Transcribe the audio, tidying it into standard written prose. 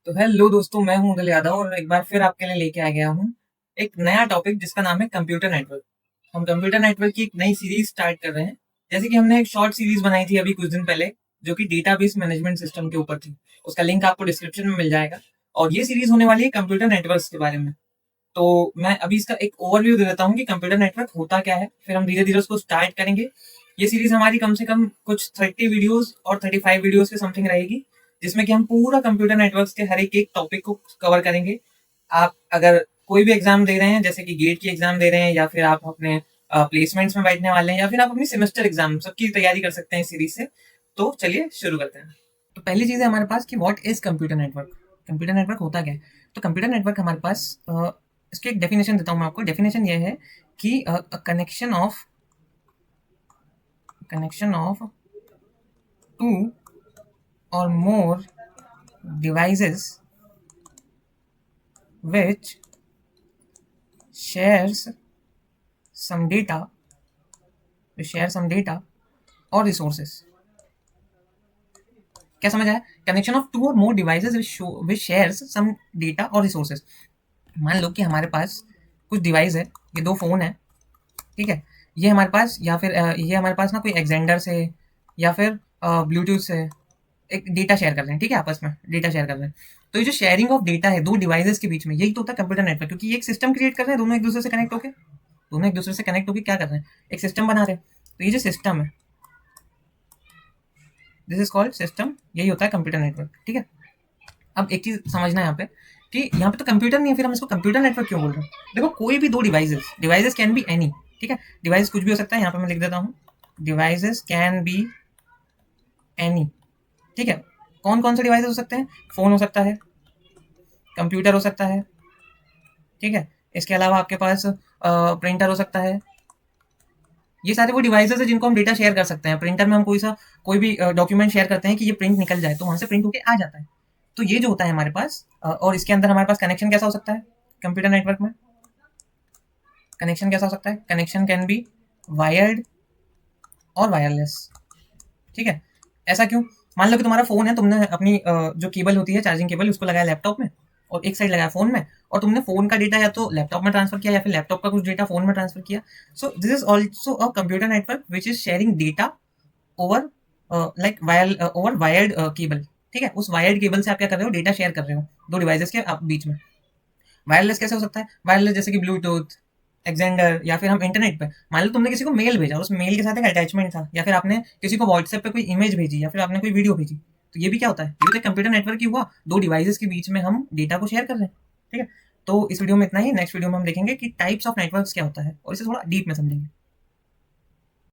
तो हेलो दोस्तों, मैं हूं उदल यादव और एक बार फिर आपके लिए लेके आ गया हूं एक नया टॉपिक जिसका नाम है कंप्यूटर नेटवर्क। हम कंप्यूटर नेटवर्क की एक नई सीरीज स्टार्ट कर रहे हैं। जैसे कि हमने एक शॉर्ट सीरीज बनाई थी अभी कुछ दिन पहले, जो कि डेटाबेस मैनेजमेंट सिस्टम के ऊपर थी। उसका लिंक आपको डिस्क्रिप्शन में मिल जाएगा। और ये सीरीज होने वाली है कंप्यूटर नेटवर्क के बारे में। तो मैं अभी इसका एक ओवरव्यू दे देता हूँ कि कंप्यूटर नेटवर्क होता क्या है, फिर हम धीरे धीरे उसको स्टार्ट करेंगे। ये सीरीज हमारी कम से कम कुछ 30 वीडियोस और 35 वीडियोस के समथिंग रहेगी, जिसमें कि हम पूरा कंप्यूटर नेटवर्क के हर एक एक टॉपिक को कवर करेंगे। आप अगर कोई भी एग्जाम दे रहे हैं, जैसे कि गेट की एग्जाम दे रहे हैं, या फिर आप अपने प्लेसमेंट्स में बैठने वाले हैं, या फिर आप अपनी सेमेस्टर एग्जाम सबकी तैयारी कर सकते हैं इस सीरीज से। तो चलिए शुरू करते हैं। तो पहली चीज है हमारे पास कि what is computer network. Computer network होता क्या है? तो कंप्यूटर नेटवर्क हमारे पास इसकी एक डेफिनेशन देता हूँ मैं आपको। डेफिनेशन ये है कि connection of two or more devices which shares some data और रिसोर्सेस। क्या समझ आया? Connection of two or more devices which shares some data और रिसोर्सेस। मान लो कि हमारे पास कुछ डिवाइस है, ये दो फोन है, ठीक है। ये हमारे पास या फिर ये हमारे पास ना कोई एक्जेंडर से या फिर ब्लूटूथ से एक डेटा शेयर कर रहे हैं, ठीक है, आपस में डेटा शेयर कर रहे हैं। तो ये जो शेयरिंग ऑफ डेटा है दो डिवाइसेस के बीच में, यही तो होता है कंप्यूटर नेटवर्क, क्योंकि ये एक सिस्टम क्रिएट कर रहे हैं। दोनों एक दूसरे से कनेक्ट होकर क्या कर रहे हैं? एक सिस्टम बना रहे हैं। तो ये जो सिस्टम है, दिस इज कॉल्ड सिस्टम। यही होता है कंप्यूटर नेटवर्क, ठीक है। अब एक चीज समझना है यहाँ पे कि यहाँ पे तो कंप्यूटर नहीं है, फिर हम इसको कंप्यूटर नेटवर्क क्यों बोल रहे हैं? देखो, कोई भी दो डिवाइसेस कैन बी एनी, ठीक है। डिवाइस कुछ भी हो सकता है, यहाँ पे मैं लिख देता हूँ, डिवाइसेस कैन बी एनी, ठीक है। कौन कौन से डिवाइसेस हो सकते हैं? फोन हो सकता है, कंप्यूटर हो सकता है, ठीक है। इसके अलावा आपके पास प्रिंटर हो सकता है। ये सारे वो डिवाइसेस है जिनको हम डेटा शेयर कर सकते हैं। प्रिंटर में हम कोई भी डॉक्यूमेंट शेयर करते हैं कि ये प्रिंट निकल जाए, तो वहां से प्रिंट होके आ जाता है। तो ये जो होता है हमारे पास, और इसके अंदर हमारे पास कनेक्शन कैसा हो सकता है कंप्यूटर नेटवर्क में? कनेक्शन कैसा हो सकता है? कनेक्शन कैन बी वायर्ड और वायरलेस, ठीक है। ऐसा क्यों? मान लो कि तुम्हारा फोन है, तुमने अपनी जो केबल होती है, चार्जिंग केबल, उसको लगाया लैपटॉप में और एक साइड लगाया फोन में, और तुमने फोन का डेटा या तो लैपटॉप में ट्रांसफर किया या फिर लैपटॉप का कुछ डेटा फोन में ट्रांसफर किया। So this is also a computer network which is sharing data over over wired cable, ठीक है। उस वायर्ड केबल से आप क्या कर रहे हो? डेटा शेयर कर रहे हो दो डिवाइसेस के बीच में। वायरलेस कैसे हो सकता है? वायरलेस जैसे कि ब्लूटूथ, एक्जेंडर, या फिर हम इंटरनेट पे मान लो तुमने किसी को मेल भेजा, उस मेल के साथ एक अटैचमेंट था, या फिर आपने किसी को व्हाट्सएप पे कोई इमेज भेजी, या फिर आपने कोई वीडियो भेजी। तो ये भी क्या होता है? ये भी तो कंप्यूटर नेटवर्क ही हुआ। दो डिवाइसेस के बीच में हम डेटा को शेयर कर रहे हैं, ठीक है। तो इस वीडियो में इतना ही। नेक्स्ट वीडियो में हम देखेंगे कि टाइप्स ऑफ नेटवर्क्स क्या होता है और इसे थोड़ा डीप में समझेंगे।